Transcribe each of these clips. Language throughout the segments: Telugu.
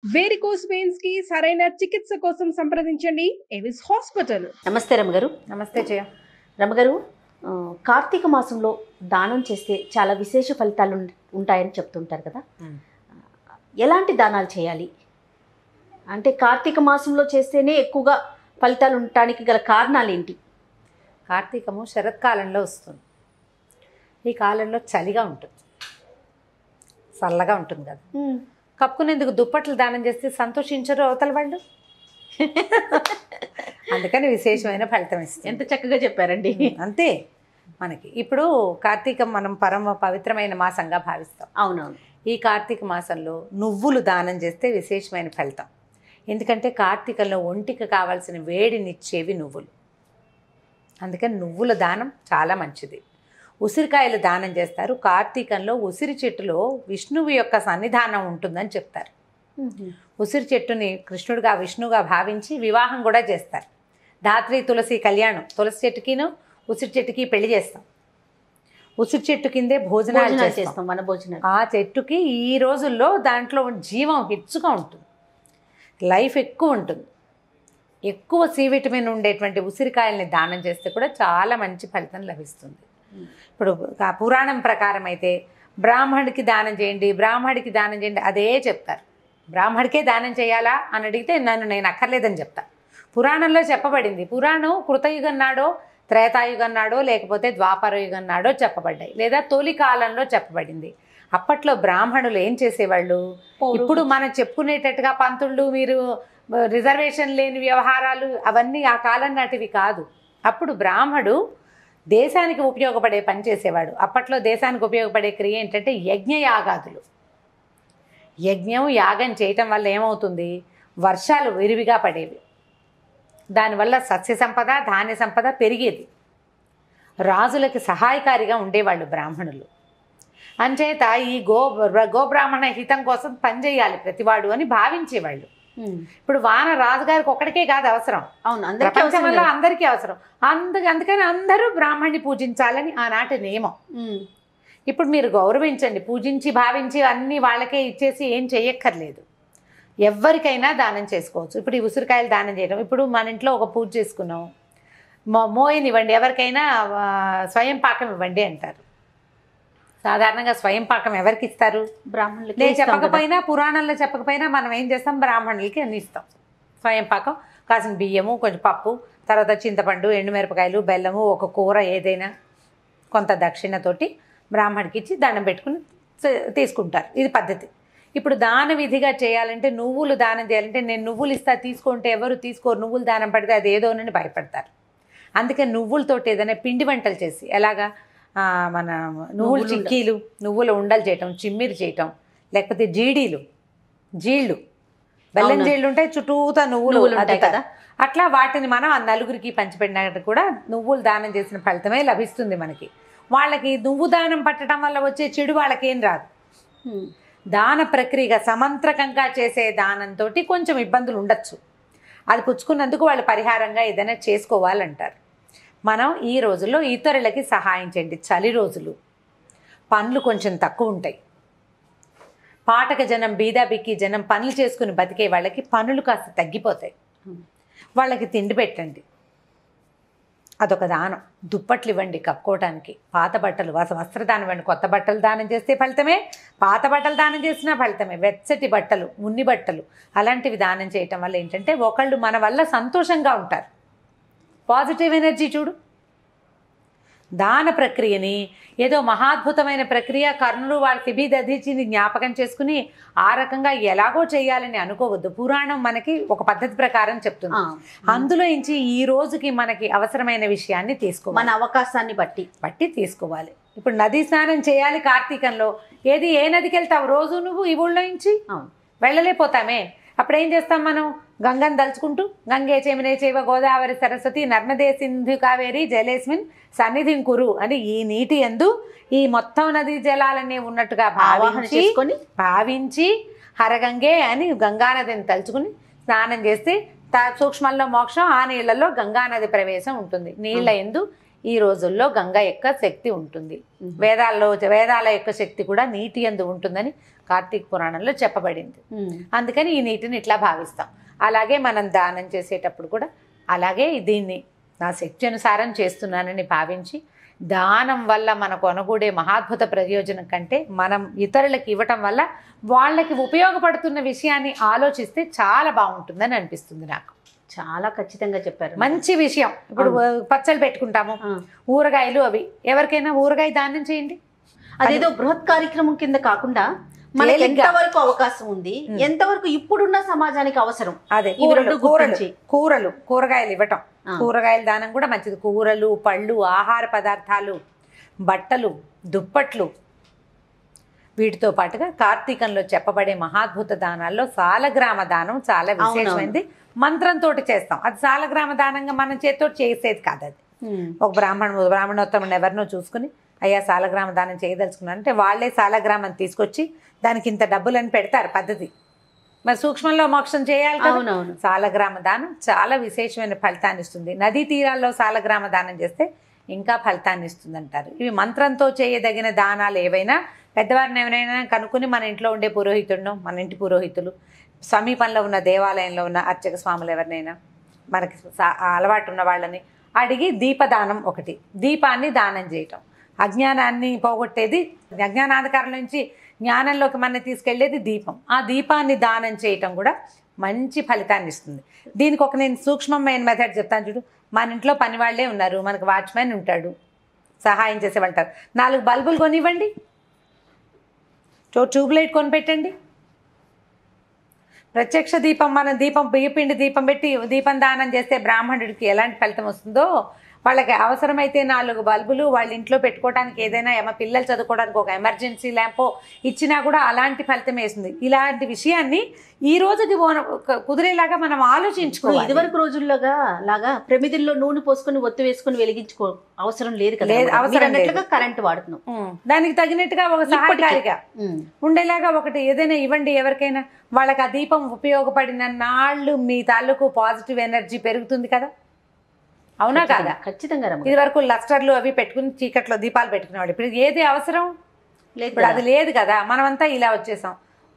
వేరికోస్ వెయిన్స్ కి సరైన చికిత్స కోసం సంప్రదించండి ఎవిస్ హాస్పిటల్. నమస్తే రమగారు. నమస్తే జయ. రమగారు, కార్తీక మాసంలో దానం చేస్తే చాలా విశేష ఫలితాలు ఉంటాయని చెప్తుంటారు కదా. ఎలాంటి దానాలు చేయాలి? అంటే కార్తీక మాసంలో చేస్తేనే ఎక్కువగా ఫలితాలు ఉండటానికి గల కారణాలు ఏంటి? కార్తీకము శరత్కాలంలో వస్తుంది. ఈ కాలంలో చలిగా ఉంటుంది, చల్లగా ఉంటుంది కదా. కప్పుకునేందుకు దుప్పట్లు దానం చేస్తే సంతోషించరు అవతల వాళ్ళు. అందుకని విశేషమైన ఫలితం ఇస్తుంది. ఎంత చక్కగా చెప్పారండి. అంతే. మనకి ఇప్పుడు కార్తీకం మనం పరమ పవిత్రమైన మాసంగా భావిస్తాం. అవునవును. ఈ కార్తీక మాసంలో నువ్వులు దానం చేస్తే విశేషమైన ఫలితం. ఎందుకంటే కార్తీకంలో ఒంటికి కావాల్సిన వేడినిచ్చేవి నువ్వులు. అందుకని నువ్వుల దానం చాలా మంచిది. ఉసిరికాయలు దానం చేస్తారు. కార్తీకంలో ఉసిరి చెట్టులో విష్ణువు యొక్క సన్నిధానం ఉంటుందని చెప్తారు. ఉసిరి చెట్టుని కృష్ణుడిగా విష్ణువుగా భావించి వివాహం కూడా చేస్తారు. ధాత్రి తులసి కళ్యాణం, తులసి చెట్టుకిను ఉసిరి చెట్టుకి పెళ్లి చేస్తాం. ఉసిరి చెట్టు కిందే భోజనాలు చేస్తాం, మన భోజనాలు. ఆ చెట్టుకి ఈ రోజుల్లో దాంట్లో జీవం హెచ్చుగా ఉంటుంది, లైఫ్ ఎక్కువ ఉంటుంది. ఎక్కువ సి విటమిన్ ఉండేటువంటి ఉసిరికాయల్ని దానం చేస్తే కూడా చాలా మంచి ఫలితం లభిస్తుంది. ఇప్పుడు పురాణం ప్రకారం అయితే బ్రాహ్మడికి దానం చేయండి, బ్రాహ్మడికి దానం చేయండి అదే చెప్తారు. బ్రాహ్మడికే దానం చేయాలా అని అడిగితే నేను అక్కర్లేదని చెప్తా. పురాణంలో చెప్పబడింది. పురాణం కృతయుగం నాడో త్రేతాయుగం నాడో లేకపోతే ద్వాపర యుగం నాడో చెప్పబడ్డాయి, లేదా తొలి కాలంలో చెప్పబడింది. అప్పట్లో బ్రాహ్మణులు ఏం చేసేవాళ్ళు? ఇప్పుడు మనం చెప్పుకునేటట్టుగా పంతుళ్ళు, మీరు రిజర్వేషన్ లేని వ్యవహారాలు అవన్నీ ఆ కాలం నాటివి కాదు. అప్పుడు బ్రాహ్మడు దేశానికి ఉపయోగపడే పని చేసేవాడు. అప్పట్లో దేశానికి ఉపయోగపడే క్రియ ఏంటంటే యజ్ఞయాగాదులు. యజ్ఞం యాగం చేయటం వల్ల ఏమవుతుంది? వర్షాలు విరివిగా పడేవి. దానివల్ల సస్య సంపద, ధాన్య సంపద పెరిగేది. రాజులకి సహాయకారిగా ఉండేవాళ్ళు బ్రాహ్మణులు. అంచేత ఈ గోబ్రాహ్మణ హితం కోసం పనిచేయాలి ప్రతివాడు అని భావించేవాళ్ళు. ఇప్పుడు వాన రాజుగారికి ఒక్కడికే కాదు అవసరం, ప్రపంచం వల్ల అందరికీ అవసరం. అందుకని అందరూ బ్రాహ్మణ్ణి పూజించాలని ఆనాటి నియమం. ఇప్పుడు మీరు గౌరవించండి, పూజించి భావించి అన్నీ వాళ్ళకే ఇచ్చేసి ఏం చెయ్యక్కర్లేదు. ఎవరికైనా దానం చేసుకోవచ్చు. ఇప్పుడు ఈ ఉసిరికాయలు దానం చేయడం, ఇప్పుడు మన ఇంట్లో ఒక పూజ చేసుకున్నాం, మోయనివ్వండి, ఎవరికైనా స్వయం పాకం ఇవ్వండి అంటారు. సాధారణంగా స్వయం పాకం ఎవరికి ఇస్తారు? బ్రాహ్మణులకి. నేను చెప్పకపోయినా, పురాణంలో చెప్పకపోయినా మనం ఏం చేస్తాం? బ్రాహ్మణులకి అన్ని ఇస్తాం. స్వయం పాకం కాసిన బియ్యము, కొంచెం పప్పు, తర్వాత చింతపండు, ఎండుమిరపకాయలు, బెల్లము, ఒక కూర ఏదైనా కొంత దక్షిణతోటి బ్రాహ్మడికి ఇచ్చి దండం పెట్టుకుని తీసుకుంటారు. ఇది పద్ధతి. ఇప్పుడు దాన విధిగా చేయాలంటే, నువ్వులు దానం చేయాలంటే నేను నువ్వులు ఇస్తా తీసుకుంటే ఎవరు తీసుకోరు, నువ్వులు దానం పడితే అది ఏదోనని భయపడతారు. అందుకని నువ్వులతోటి ఏదైనా పిండి వంటలు చేసి, ఎలాగా మన నువ్వులు చిక్కీలు, నువ్వుల ఉండలు చేయటం, చిమ్మిరి చేయటం, లేకపోతే జీళ్ళు, బెల్లం జీళ్ళు ఉంటాయి, చుట్టూతా నువ్వులు ఉంటాయి కదా, అట్లా వాటిని మనం ఆ నలుగురికి పంచిపెట్టినట్టు కూడా నువ్వులు దానం చేసిన ఫలితమే లభిస్తుంది మనకి. వాళ్ళకి నువ్వు దానం పట్టడం వల్ల వచ్చే చెడు వాళ్ళకేం రాదు. దాన ప్రక్రియగా సమంత్రకంగా చేసే దానంతో కొంచెం ఇబ్బందులు ఉండొచ్చు. అది పుచ్చుకున్నందుకు వాళ్ళు పరిహారంగా ఏదైనా చేసుకోవాలంటారు. మనం ఈ రోజుల్లో ఇతరులకి సహాయం చేయండి. చలి రోజులు, పనులు కొంచెం తక్కువ ఉంటాయి. పాటక జనం, బీదా బిక్కి జనం పనులు చేసుకుని బతికే వాళ్ళకి పనులు కాస్త తగ్గిపోతాయి. వాళ్ళకి తిండి పెట్టండి, అదొక దానం. దుప్పట్లు ఇవ్వండి కప్పుకోవటానికి, పాత బట్టలు, వస్త్రదానం ఇవ్వండి. కొత్త బట్టలు దానం చేస్తే ఫలితమే, పాత బట్టలు దానం చేసినా ఫలితమే. వెచ్చటి బట్టలు, ఉన్ని బట్టలు అలాంటివి దానం చేయటం వల్ల ఏంటంటే ఒకళ్ళు మన వల్ల సంతోషంగా ఉంటారు. పాజిటివ్ ఎనర్జీ చూడు. దాన ప్రక్రియని ఏదో మహాద్భుతమైన ప్రక్రియ, కర్ణుడు వాళ్ళ శిబిదధిచిని జ్ఞాపకం చేసుకుని ఆ రకంగా ఎలాగో చేయాలని అనుకోవద్దు. పురాణం మనకి ఒక పద్ధతి ప్రకారం చెప్తుంది. అందులో నుంచి ఈ రోజుకి మనకి అవసరమైన విషయాన్ని తీసుకోవాలి, మన అవకాశాన్ని బట్టి తీసుకోవాలి. ఇప్పుడు నదీ స్నానం చేయాలి కార్తీకంలో. ఏ నదికి వెళ్తావు రోజు నువ్వు? ఈ ఊళ్ళో నుంచి వెళ్ళలేకపోతామే. అప్పుడు ఏం చేస్తాం మనం? గంగను దలుచుకుంటూ గంగే చేమినే చేవ గోదావరి సరస్వతి నర్మదే సింధు కావేరి జలేస్మిన్ సన్నిధిం కురు అని ఈ నీటి యందు ఈ మొత్తం నదీ జలాలన్నీ ఉన్నట్టుగా భావించి హరగంగే అని గంగానదిని తలుచుకుని స్నానం చేస్తే సూక్ష్మంలో మోక్షం, ఆ నీళ్లలో గంగానది ప్రవేశం ఉంటుంది. నీళ్ల యందు ఈ రోజుల్లో గంగ యొక్క శక్తి ఉంటుంది. వేదాల యొక్క శక్తి కూడా నీటి యందు ఉంటుందని కార్తీక పురాణంలో చెప్పబడింది. అందుకని ఈ నీటిని ఇట్లా భావిస్తాం. అలాగే మనం దానం చేసేటప్పుడు కూడా అలాగే దీన్ని నా శక్తి అనుసారం చేస్తున్నానని భావించి, దానం వల్ల మనకు అనుకూడే మహాద్భుత ప్రయోజనం కంటే మనం ఇతరులకు ఇవ్వటం వల్ల వాళ్ళకి ఉపయోగపడుతున్న విషయాన్ని ఆలోచిస్తే చాలా బాగుంటుందని అనిపిస్తుంది నాకు. చాలా ఖచ్చితంగా చెప్పారు. మంచి విషయం. ఇప్పుడు పచ్చళ్ళు పెట్టుకుంటాము, ఊరగాయలు అవి, ఎవరికైనా ఊరగాయ దానం చేయండి. అదేదో బృహత్ కార్యక్రమం కింద కాకుండా మనకి ఎంతవరకు అవకాశం ఉంది, ఎంతవరకు ఇప్పుడున్న సమాజానికి అవసరం, అదే కూరలు కూరగాయలు ఇవ్వటం. కూరగాయల దానం కూడా మంచిది. కూరలు, పళ్ళు, ఆహార పదార్థాలు, బట్టలు, దుప్పట్లు, వీటితో పాటుగా కార్తీకంలో చెప్పబడే మహాద్భుత దానాల్లో సాలగ్రామ దానం చాలా విశేషమైనది. మంత్రంతో చేస్తాం. అది సాలగ్రామ దానంగా మనం చేతితో చేసేది కాదు. అది ఒక బ్రాహ్మణోత్తముని ఎవరినో చూసుకుని, అయ్యా సాలగ్రామ దానం చేయదలుచుకున్నాను అంటే వాళ్ళే సాలగ్రామం తీసుకొచ్చి దానికి ఇంత డబ్బులని పెడతారు పద్ధతి. మరి సూక్ష్మంలో మోక్షం చేయాలి కదా. సాలగ్రామ దానం చాలా విశేషమైన ఫలితాన్ని ఇస్తుంది. నదీ తీరాల్లో సాలగ్రామ దానం చేస్తే ఇంకా ఫలితాన్ని ఇస్తుంది అంటారు. ఇవి మంత్రంతో చేయదగిన దానాలు ఏవైనా పెద్దవారిని ఎవరైనా కనుక్కొని మన ఇంట్లో ఉండే పురోహితుడును, మన ఇంటి పురోహితులు, సమీపంలో ఉన్న దేవాలయంలో ఉన్న అర్చక స్వాములు ఎవరినైనా మనకి అలవాటు ఉన్న వాళ్ళని అడిగి దీపదానం ఒకటి, దీపాన్ని దానం చేయటం. అజ్ఞానాన్ని పోగొట్టేది, అజ్ఞానాంధకారం నుంచి జ్ఞానంలోకి మన తీసుకెళ్లేది దీపం. ఆ దీపాన్ని దానం చేయటం కూడా మంచి ఫలితాన్ని ఇస్తుంది. దీనికి ఒక నేను సూక్ష్మమైన మెథడ్ చెప్తాను చూడు. మన ఇంట్లో పని వాళ్ళే ఉన్నారు, మనకు వాచ్మెన్ ఉంటాడు, సహాయం చేసేవాళ్ళంటారు. 4 బల్బులు కొనివ్వండి, ట్యూబ్లైట్ కొని పెట్టండి. ప్రత్యక్ష దీపం, మన దీపం బియ్యపిండి దీపం పెట్టి దీపం దానం చేస్తే బ్రాహ్మణుడికి ఎలాంటి ఫలితం వస్తుందో, వాళ్ళకి అవసరమైతే 4 బల్బులు వాళ్ళ ఇంట్లో పెట్టుకోవడానికి, ఏదైనా పిల్లలు చదువుకోవడానికి ఒక ఎమర్జెన్సీ ల్యాంపో ఇచ్చినా కూడా అలాంటి ఫలితం వేస్తుంది. ఇలాంటి విషయాన్ని ఈ రోజుకి కుదిరేలాగా మనం ఆలోచించుకోవాలి. ఇదివరకు రోజుల్లోగా లాగా ప్రమిదిల్లో నూనె పోసుకొని ఒత్తి వేసుకొని వెలిగించుకో అవసరం లేదు కదా. అవసరం కరెంట్ వాడుతున్నాం. దానికి తగినట్టుగా ఒక సహాయకారిగా ఉండేలాగా ఒకటి ఏదైనా ఇవ్వండి ఎవరికైనా. వాళ్ళకి ఆ దీపం ఉపయోగపడిన నాళ్ళు మీ తాలూకు పాజిటివ్ ఎనర్జీ పెరుగుతుంది కదా. అవునా కాదా? ఖచ్చితంగా. ఇది వరకు లస్టర్లు అవి పెట్టుకుని చీకట్లో దీపాలు పెట్టుకునేవాళ్ళు. ఇప్పుడు ఏది అవసరం లేదు, ఇప్పుడు అది లేదు కదా. మనమంతా ఇలా వచ్చేసాం.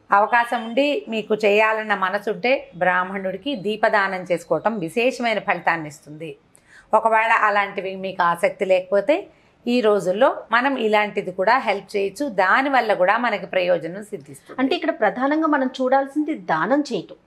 అవకాశం ఉండి మీకు చేయాలన్న మనసుంటే బ్రాహ్మణుడికి దీపదానం చేసుకోవటం విశేషమైన ఫలితాన్ని ఇస్తుంది. ఒకవేళ అలాంటివి మీకు ఆసక్తి లేకపోతే ఈ రోజుల్లో మనం ఇలాంటిది కూడా హెల్ప్ చేయొచ్చు. దానివల్ల కూడా మనకి ప్రయోజనం సిద్ధిస్తుంది. అంటే ఇక్కడ ప్రధానంగా మనం చూడాల్సింది దానం చేయటం,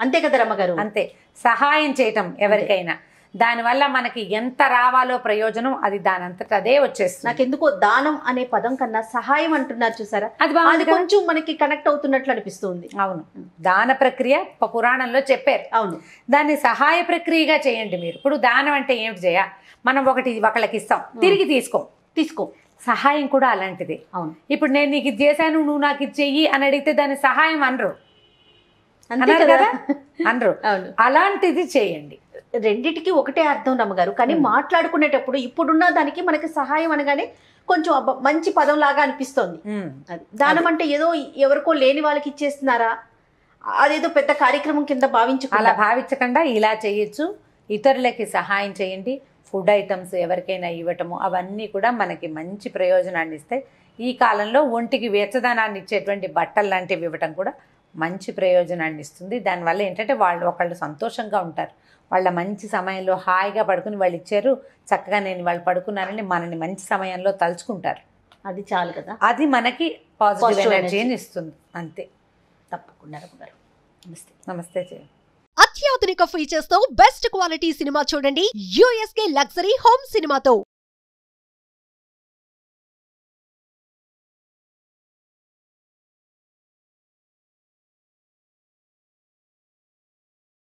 అంతే కదా రమ్మగారు? అంతే, సహాయం చేయటం ఎవరికైనా. దానివల్ల మనకి ఎంత రావాలో ప్రయోజనం అది దానంతట అదే వచ్చేస్తుంది. నాకెందుకో దానం అనే పదం కన్నా సహాయం అంటున్నారు చూసారా, అది కొంచెం మనకి కనెక్ట్ అవుతున్నట్లు అనిపిస్తుంది. అవును, దాన ప్రక్రియ పురాణంలో చెప్పారు. అవును, దాన్ని సహాయ ప్రక్రియగా చేయండి మీరు. ఇప్పుడు దానం అంటే ఏమిటి చేయ, మనం ఒకళ్ళకి ఇస్తాం, తిరిగి తీసుకో. సహాయం కూడా అలాంటిది. అవును, ఇప్పుడు నేను నీకు ఇది చేశాను, నువ్వు నాకు ఇది చెయ్యి అని అడిగితే దాన్ని సహాయం అనరు కదా. అలాంటిది చేయండి. రెండిటికి ఒకటే అర్థం రమ్మగారు. కానీ మాట్లాడుకునేటప్పుడు ఇప్పుడున్న దానికి మనకి సహాయం అనగానే కొంచెం మంచి పదం లాగా అనిపిస్తోంది. దానం అంటే ఏదో ఎవరికో లేని వాళ్ళకి ఇచ్చేస్తున్నారా, అదేదో పెద్ద కార్యక్రమం కింద అలా భావించకుండా ఇలా చేయొచ్చు. ఇతరులకి సహాయం చేయండి. ఫుడ్ ఐటమ్స్ ఎవరికైనా ఇవ్వటము అవన్నీ కూడా మనకి మంచి ప్రయోజనాన్ని ఇస్తాయి. ఈ కాలంలో ఒంటికి వెచ్చదనాన్ని ఇచ్చేటువంటి బట్టలు లాంటివి ఇవ్వటం కూడా మంచి ప్రయోజనాన్ని ఇస్తుంది. దానివల్ల ఏంటంటే ఒకళ్ళు సంతోషంగా ఉంటారు. వాళ్ళ మంచి సమయంలో హాయిగా పడుకుని వాళ్ళు ఇచ్చారు, చక్కగా నేను వాళ్ళు పడుకున్నానని మనని మంచి సమయంలో తలుచుకుంటారు. అది చాలు కదా. అది మనకి పాజిటివ్ ఎనర్జీని ఇస్తుంది. అంతే. తప్పకుండా. నమస్తే. నమస్తే. అత్యాధునిక ఫీచర్స్ తో బెస్ట్ క్వాలిటీ సినిమా చూడండి USK లగ్జరీ హోమ్ సినిమాతో.